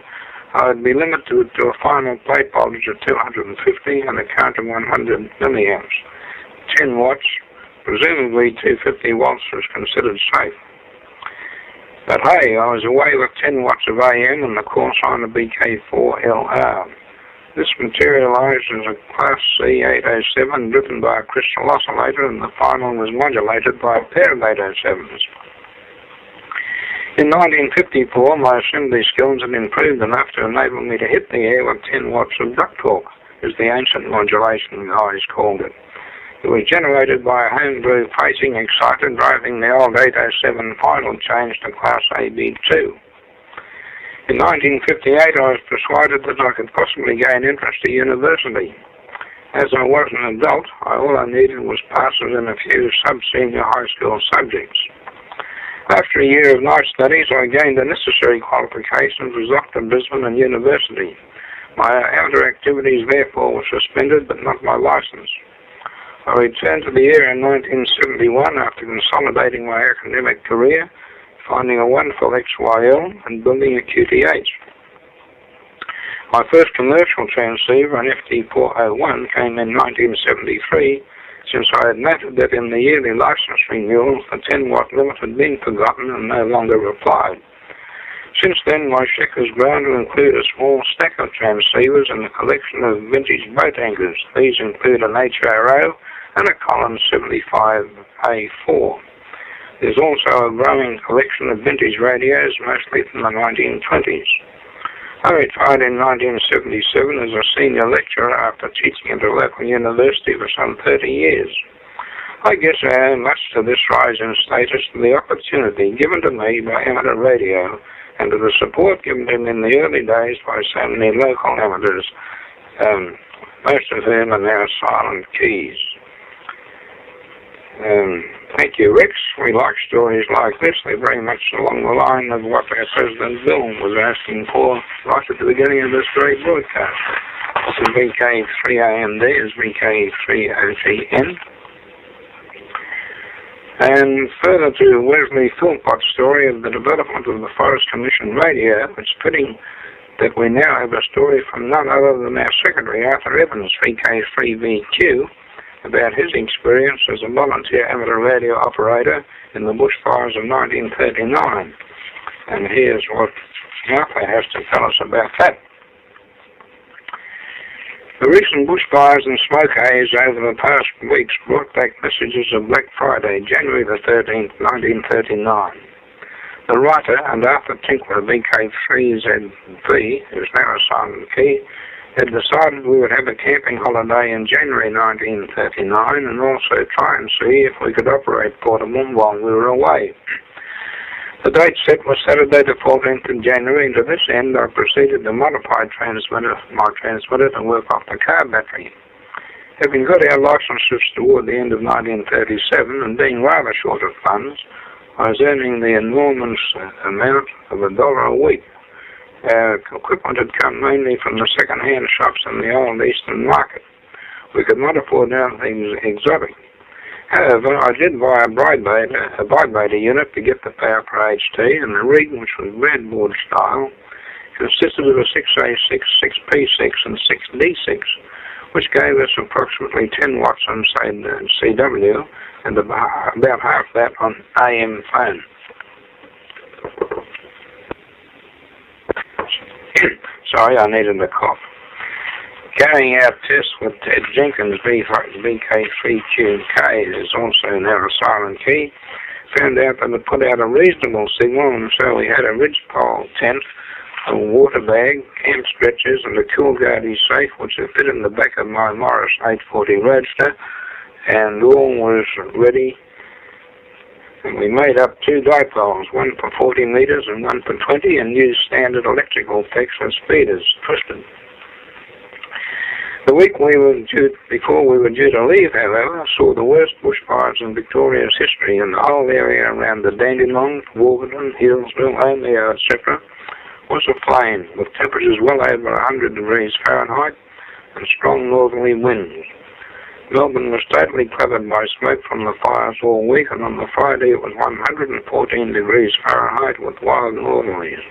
I would be limited to a final plate voltage of 250 and a current of 100 milliamps. 10 watts, presumably 250 watts was considered safe. But hey, I was away with 10 watts of AM and the call sign of BK4LR. This materialized as a Class C807 driven by a crystal oscillator, and the final was modulated by a pair of 807s. In 1954, my assembly skills had improved enough to enable me to hit the air with 10 watts of duck talk, as the ancient modulation guys called it. It was generated by a home-brew pacing exciter driving the old 807 final change to Class AB2. In 1958, I was persuaded that I could possibly gain interest at university. As I was an adult, all I needed was passes in a few sub-senior high school subjects. After a year of night studies, I gained the necessary qualifications as Dr. Brisbane and University. My outer activities, therefore, were suspended, but not my license. I returned to the area in 1971 after consolidating my academic career, finding a wonderful XYL and building a QTH. My first commercial transceiver, an FT401, came in 1973, since I had noted that in the yearly license renewals, the 10-watt limit had been forgotten and no longer applied. Since then, my shack has grown to include a small stack of transceivers and a collection of vintage boat anchors. These include an HRO and a Collins 75A4. There's also a growing collection of vintage radios, mostly from the 1920s. I retired in 1977 as a senior lecturer after teaching at a local university for some 30 years. I guess I owe much to this rise in status to the opportunity given to me by amateur radio and to the support given to me in the early days by so many local amateurs, most of whom are now silent keys. Thank you, Rex. We like stories like this. They're very much along the line of what our President Bill was asking for right at the beginning of this great broadcast. This is VK3AMD, is VK3OTN. And further to Wesley Philpott's story of the development of the Forest Commission radio, it's fitting that we now have a story from none other than our Secretary, Arthur Evans, VK3VQ, about his experience as a volunteer amateur radio operator in the bushfires of 1939. And here's what Arthur has to tell us about that. The recent bushfires and smoke haze over the past weeks brought back messages of Black Friday, January the 13th, 1939. The writer and Arthur Tinkler, VK3ZV, who's now a silent key, had decided we would have a camping holiday in January 1939 and also try and see if we could operate portable while we were away. The date set was Saturday the 14th of January, and to this end I proceeded to modify my transmitter to work off the car battery. Having got our licenses toward the end of 1937 and being rather short of funds, I was earning the enormous amount of $1 a week. Equipment had come mainly from the second-hand shops in the old eastern market. We could not afford anything exotic. However, I did buy a vibrator unit to get the power for HT, and the rig, which was breadboard style, consisted of a 6A6, 6P6 and 6D6, which gave us approximately 10 watts on CW and about half that on AM phone. Sorry, I needed a cough. Carrying out tests with Ted Jenkins VK3QK is also now a silent key. Found out that it put out a reasonable signal, and so we had a ridgepole tent, a water bag, camp stretchers, and a Coolgardie safe, which had fit in the back of my Morris 840 Roadster, and all was ready. And we made up 2 dipoles, one for 40 metres and one for 20, and used standard electrical Texas speeders, twisted. The week before we were due to leave, however, saw the worst bushfires in Victoria's history, and the whole area around the Dandenong, Wolverton, Hillsville, Omeo, etc. was aflame, with temperatures well over 100 degrees Fahrenheit and strong northerly winds. Melbourne was totally covered by smoke from the fires all week, and on the Friday it was 114 degrees Fahrenheit with wild northerlies.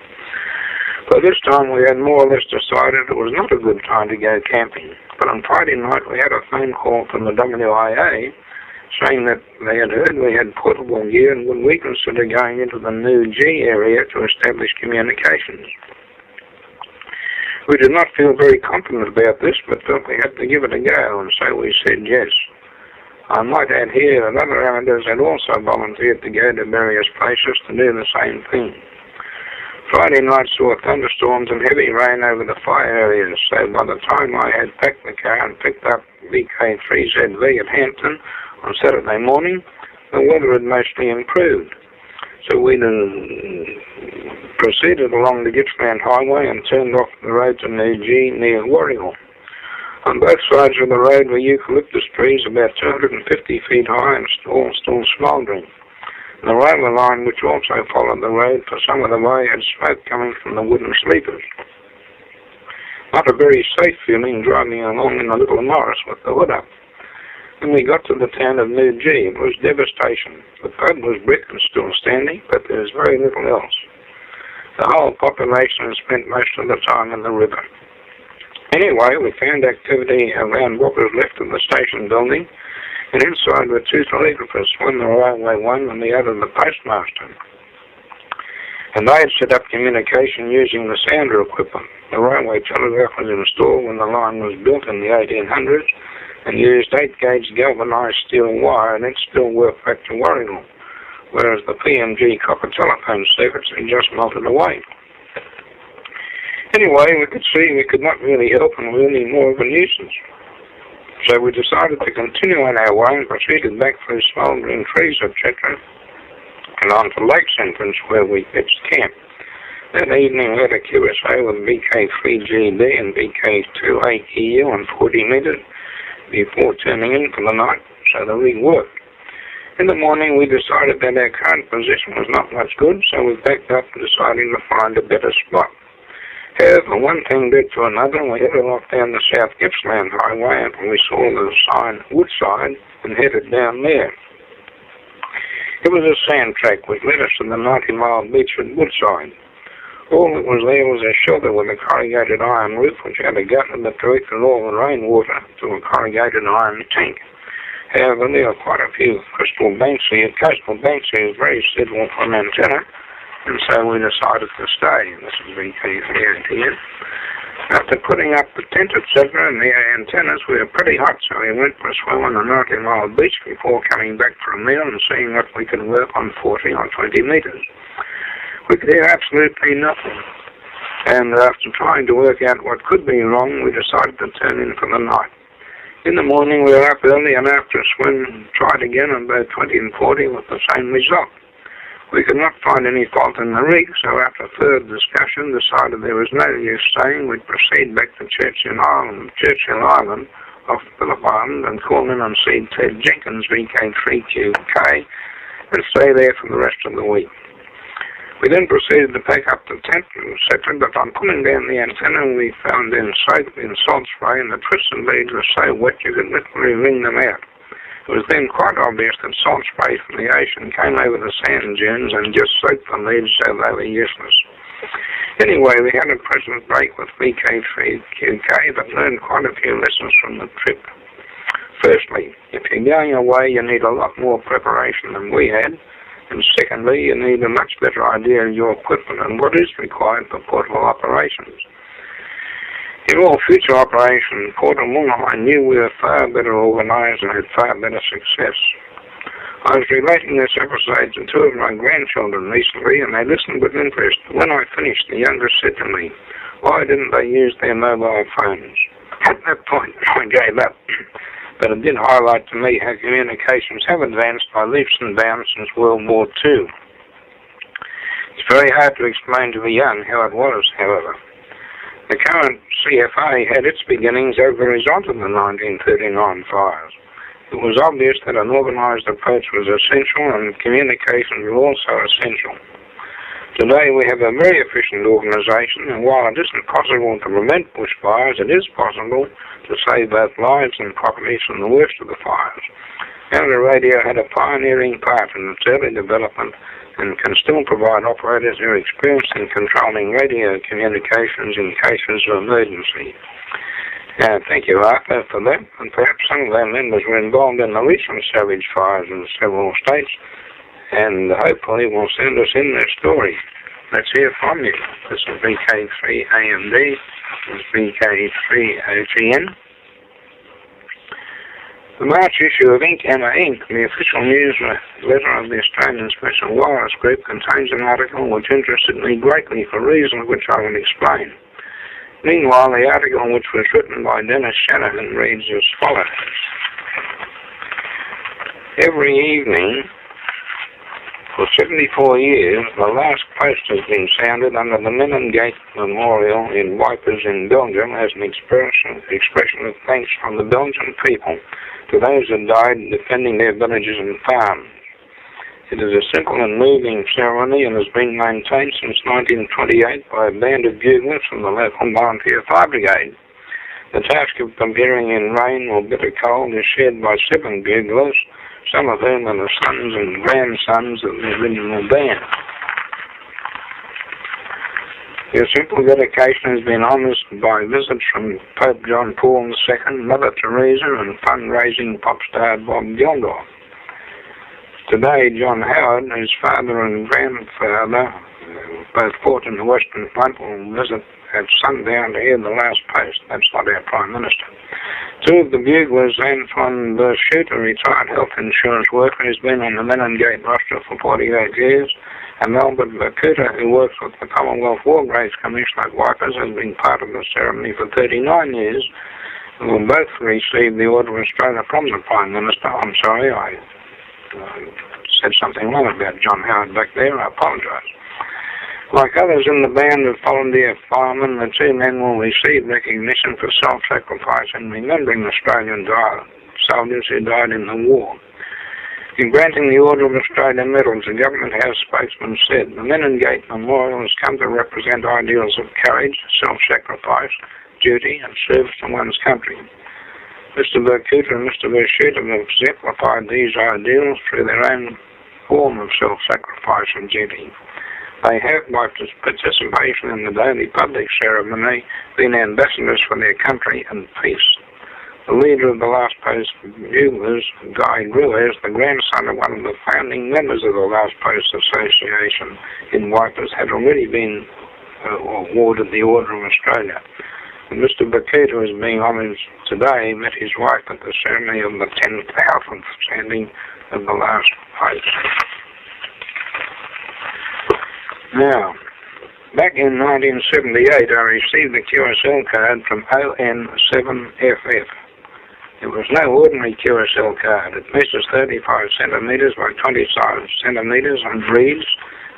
By this time we had more or less decided it was not a good time to go camping, but on Friday night we had a phone call from the WIA saying that they had heard we had portable gear and would we consider going into the new G area to establish communications. We did not feel very confident about this, but thought we had to give it a go, and so we said yes. I might add here that other amateurs had also volunteered to go to various places to do the same thing. Friday night saw thunderstorms and heavy rain over the fire areas, so by the time I had packed the car and picked up VK3ZV at Hampton on Saturday morning, the weather had mostly improved. So we proceeded along the Gippsland Highway and turned off the road to New G near Warrigal. On both sides of the road were eucalyptus trees about 250 feet high and all still smouldering. The railway line, which also followed the road for some of the way, had smoke coming from the wooden sleepers. Not a very safe feeling driving along in the little Morris with the hood up. When we got to the town of New G, it was devastation. The pub was brick and still standing, but there was very little else. The whole population spent most of the time in the river. Anyway, we found activity around what was left of the station building, and inside were 2 telegraphers, one the railway one and the other the postmaster. And they had set up communication using the sounder equipment. The railway telegraph was installed when the line was built in the 1800s, and used 8-gauge galvanized steel wire, and it still worked back to Warrigal, whereas the PMG copper telephone circuits had just melted away. Anyway, we could see we could not really help and were really more of a nuisance. So we decided to continue on our way and proceeded back through smouldering trees, etc., and on to Lakes Entrance where we pitched camp. That evening we had a QSO with VK3GD and VK2AEU on 40 metres, before turning in for the night, so the rig worked. In the morning we decided that our current position was not much good, so we backed up and decided to find a better spot. However, one thing led to another, and we headed off down the South Gippsland Highway, and we saw the sign Woodside and headed down there. It was a sand track which led us to the 90-mile beach at Woodside. All that was there was a shelter with a corrugated iron roof which had a gutter that directed all the rainwater to a corrugated iron tank. However, there were quite a few coastal banks here very suitable for an antenna, and so we decided to stay. This is VK3ATN. After putting up the tent, etc., and the antennas, we were pretty hot, so we went for a swim on the 90-mile beach before coming back for a meal and seeing what we could work on 40 or 20 metres. We could hear absolutely nothing, and after trying to work out what could be wrong, we decided to turn in for the night. In the morning we were up early, and after a swim tried again on both 20 and 40 with the same result. We could not find any fault in the rig, so after further discussion decided there was no use staying. We'd proceed back to Churchill Island off Phillip Island and call in and see Ted Jenkins VK3QK and stay there for the rest of the week. We then proceeded to pack up the tent, etc., but on pulling down the antenna, we found them soaked in salt spray, and the twisted leads were so wet you could literally wring them out. It was then quite obvious that salt spray from the ocean came over the sand dunes and just soaked the leads so they were useless. Anyway, we had a pleasant break with VK3QK, but learned quite a few lessons from the trip. Firstly, if you're going away, you need a lot more preparation than we had. And secondly, you need a much better idea of your equipment and what is required for portable operations. In all future operations, portable, I knew we were far better organised and had far better success. I was relating this episode to two of my grandchildren recently, and they listened with interest. When I finished, the youngest said to me, "Why didn't they use their mobile phones?" At that point, I gave up. But it did highlight to me how communications have advanced by leaps and bounds since World War II. It's very hard to explain to the young how it was, however. The current CFA had its beginnings as a result of the 1939 fires. It was obvious that an organised approach was essential, and communications were also essential. Today we have a very efficient organisation, and while it isn't possible to prevent bushfires, it is possible to save both lives and properties from the worst of the fires. Amateur radio had a pioneering part in its early development and can still provide operators who are experienced in controlling radio communications in cases of emergency. Thank you, Arthur, for that, and perhaps some of our members were involved in the recent savage fires in several states, and hopefully will send us in their story. Let's hear from you. This is VK3AMD, this is VK3OTN. The March issue of Ink Hammer Inc., the official newsletter of the Australian Special Wireless Group, contains an article which interested me greatly for reasons which I will explain. Meanwhile, the article, which was written by Dennis Shanahan, reads as follows. Every evening for 74 years, the last post has been sounded under the Menengate Memorial in Wipers in Belgium as an expression of thanks from the Belgian people to those who died defending their villages and farms. It is a simple and moving ceremony and has been maintained since 1928 by a band of buglers from the local volunteer fire brigade. The task of comparing in rain or bitter cold is shared by 7 buglers, some of whom are the sons and grandsons of the original band. Their simple dedication has been honoured by visits from Pope John Paul II, Mother Teresa, and fundraising pop star Bob Geldof. Today, John Howard, his father and grandfather, both fought in the Western Front, will visit at sundown to hear the last post. That's not our Prime Minister. Two of the buglers, Antoine Berchute, a retired health insurance worker, has been on the Menengate roster for 48 years, and Albert Bercuta, who works with the Commonwealth War Graves Commission at Wipers, has been part of the ceremony for 39 years, and will both receive the Order of Australia from the Prime Minister. I'm sorry, I said something wrong about John Howard back there. I apologise. Like others in the band of volunteer firemen, the two men will receive recognition for self-sacrifice in remembering Australian soldiers who died in the war. In granting the Order of Australia medals, the Government House spokesman said, the Menengate Memorial has come to represent ideals of courage, self-sacrifice, duty and service to one's country. Mr. Bercuta and Mr. Berchute have exemplified these ideals through their own form of self-sacrifice and duty. They have, by participation in the daily public ceremony, been ambassadors for their country and peace. The leader of the last post buglers, Guy Gruez, the grandson of one of the founding members of the Last Post Association in Wipers, had already been awarded the Order of Australia. And Mr. Bercuta, who is being honoured today, met his wife at the ceremony of the 10,000th standing of the last post. Now, back in 1978, I received the QSL card from ON7FF. It was no ordinary QSL card. It measures 35 centimetres by 25 centimetres and reads,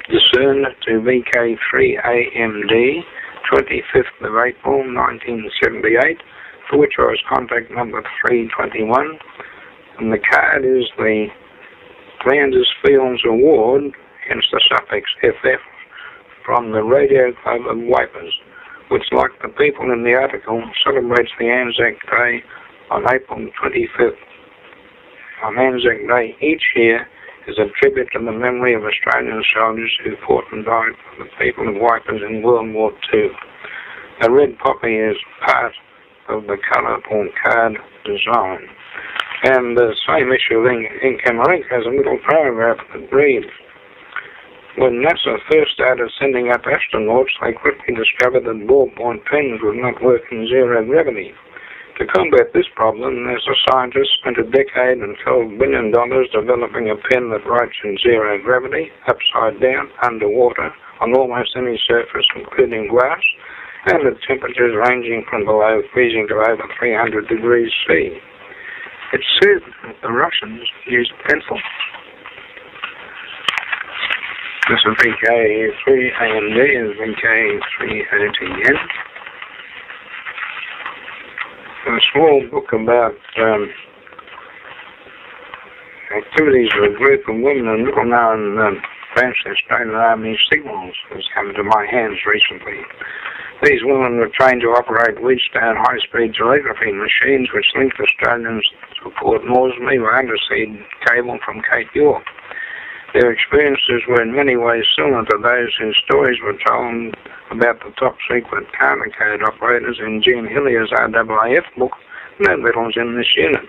discerned to VK3AMD, 25th of April 1978, for which I was contact number 321. And the card is the Flanders Fields Award, hence the suffix FF, from the Radio Club of Wipers, which, like the people in the article, celebrates the Anzac Day on April 25th. On Anzac Day each year is a tribute to the memory of Australian soldiers who fought and died for the people of Wipers in World War II. The red poppy is part of the colourful card design. And the same issue of Ink has a little paragraph that reads, when NASA first started sending up astronauts, they quickly discovered that ballpoint pens would not work in zero gravity. To combat this problem, NASA scientists spent a decade and $12 billion developing a pen that writes in zero gravity, upside down, underwater, on almost any surface, including glass, and at temperatures ranging from below freezing to over 300 degrees C. It's said that the Russians used pencil. This is VK3AMD and VK3OTN. A small book about activities of a group of women in little-known French Australian Army signals has come to my hands recently. These women were trained to operate Wheatstone high-speed telegraphy machines which linked Australians to Port Moresby by undersea cable from Cape York. Their experiences were in many ways similar to those whose stories were told about the top-secret Carter Code operators in Jean Hillier's RAAF book, No Medals in This Unit.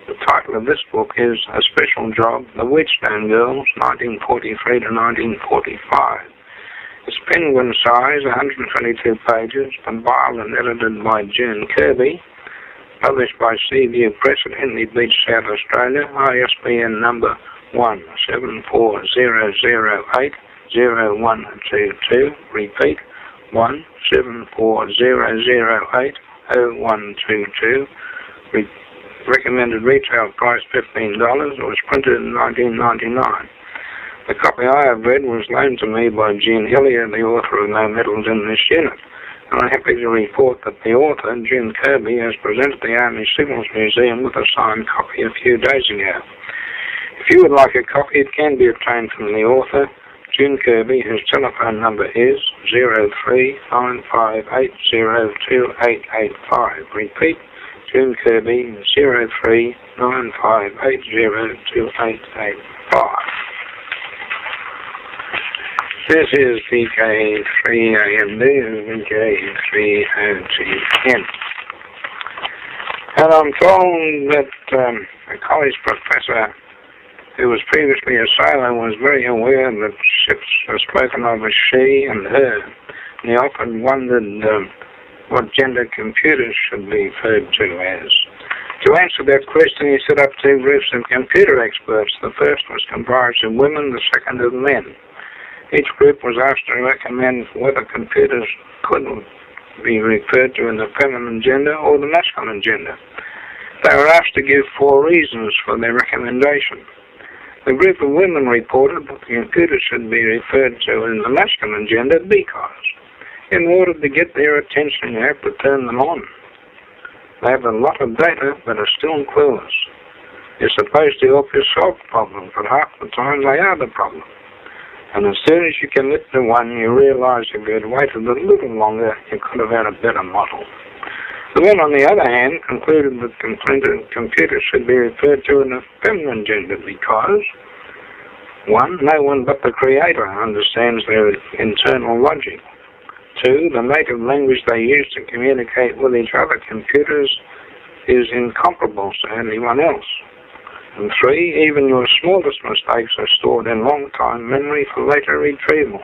The title of this book is A Special Job, The Wheatstone Girls, 1943 to 1945. It's penguin size, 122 pages, compiled and edited by June Kirby, published by Seaview Press at Henley Beach, South Australia, ISBN number 17400800122, repeat, 17400800122, recommended retail price $15, it was printed in 1999. The copy I have read was loaned to me by Jean Hillier, the author of No Medals in This Unit, and I'm happy to report that the author, June Kirby, has presented the Army Signals Museum with a signed copy a few days ago. If you would like a copy, it can be obtained from the author, June Kirby, whose telephone number is 0395802885. Repeat, June Kirby, 0395802885. This is VK3AMD and VK3OTN. And I'm told that a college professor who was previously a sailor was very aware that ships are spoken of as she and her. And he often wondered what gender computers should be referred to as. To answer that question, he set up two groups of computer experts. The first was comprised of women, the second of men. Each group was asked to recommend whether computers could be referred to in the feminine gender or the masculine gender. They were asked to give 4 reasons for their recommendation. The group of women reported that the computers should be referred to in the masculine gender because, in order to get their attention, you have to turn them on. They have a lot of data but are still clueless. You're supposed to help you solve problems, but half the time they are the problem. And as soon as you commit to one, you realize if you had waited a little longer, you could have had a better model. The men, on the other hand, concluded that computers should be referred to in the feminine gender because, 1, no one but the creator understands their internal logic. 2, the native language they use to communicate with each other computers is incomparable to anyone else. And 3, even your smallest mistakes are stored in long-time memory for later retrieval.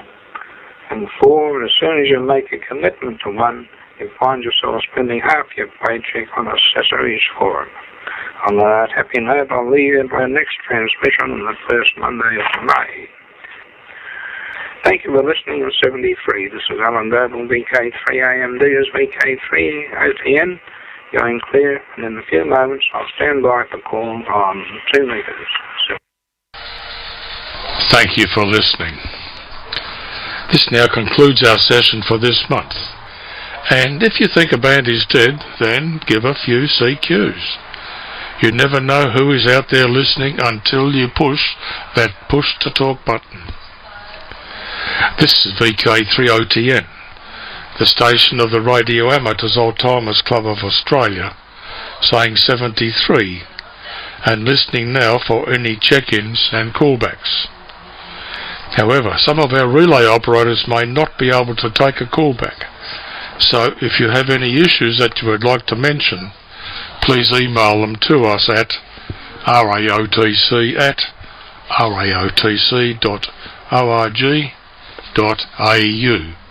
And 4, as soon as you make a commitment to one, you find yourself spending half your paycheck on accessories for it. On that happy note, I'll leave you to our next transmission on the first Monday of May. Thank you for listening to 73. This is Alan Doble, VK3AMD is VK3OTN. Going clear, and in a few moments I'll stand by for calls on 2 meters. Thank you for listening. This now concludes our session for this month. And if you think a band is dead, then give a few CQs. You never know who is out there listening until you push that push to talk button. This is VK30TN, the station of the Radio Amateurs Old Timers Club of Australia, saying 73, and listening now for any check-ins and callbacks. However, some of our relay operators may not be able to take a callback, so if you have any issues that you would like to mention, please email them to us at raotc@raotc.org.au.